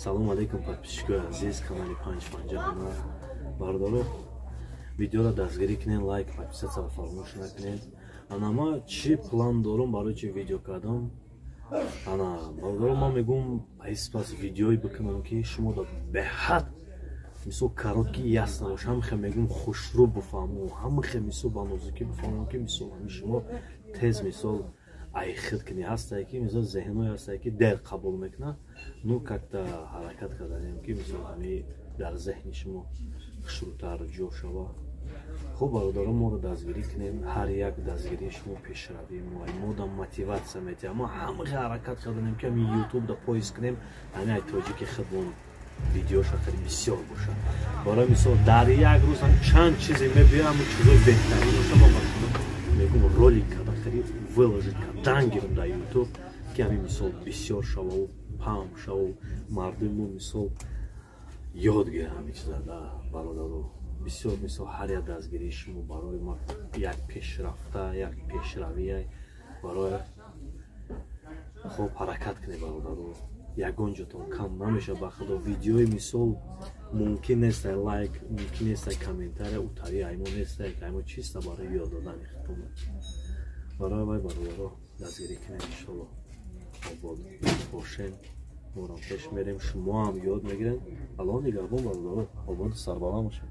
Салом алейкум подписчикои азиз канали Панҷпанҷа. Бардоро видеоро дастгирӣ кунед, лайк, подписатсияро фаромӯш накунед. Ана чӣ план дорам барои чӣ видео кардам. Ана бардоро ман мегӯм пас видеое бикунам ки шумо да беҳад мисол каротки ясна бош, ҳамихе мегӯм хушрӯ бифаҳму, ҳамихе мисол ба нозукӣ бифаҳмам ки мисол ҳами шумо тез мисол айхид кини ҳастае ки мисол зеҳное ҳастае ки дер қабул мекуна, ну как-то ҳаракат карданем ки мисол ҳами дар зеҳни шумо хушрӯтар ҷо шава. Хуб бародаро моро дастгирӣ кунем, ҳар як дастгирии шумо пешравӣ мо да мотиватсия метиҳад. Мо ҳамаи ҳаракат карданем ки ҳами ютуб да поист кунем, ҳами айтоҷики хидмон видеоша хеле бисёр бошад. Барои мисол дар як рӯз ҳам чанд чизе мебиям, чизои беҳтарин боша мо ба шумо мегӯм ролик карда хеле выложить кардан гирем дар ютуб ки ҳами мисол бисёр шаву пам шаву мардуму мисол ёд гирем ҳами чиза да бародаро. Бисёр мисол ҳар як дастгирии шумо барои ма як пешрафта, як пешравия барои хуб ҳаракат кунед бародаро. Ягон ҷотон кам намешавад ба худо. Видеои мисол мумкин нест лайк, мумкин нест комментария утари аймо нест аймо чиста барои ёд додани хитона. Барои вай бародаро дастгирӣ кунед иншалло. Обод бошем, морам пеш мерем, шумо ҳам ёд мегирем. Аллоҳ нигаҳбон бародаро. Ободу сарбаланд бошед.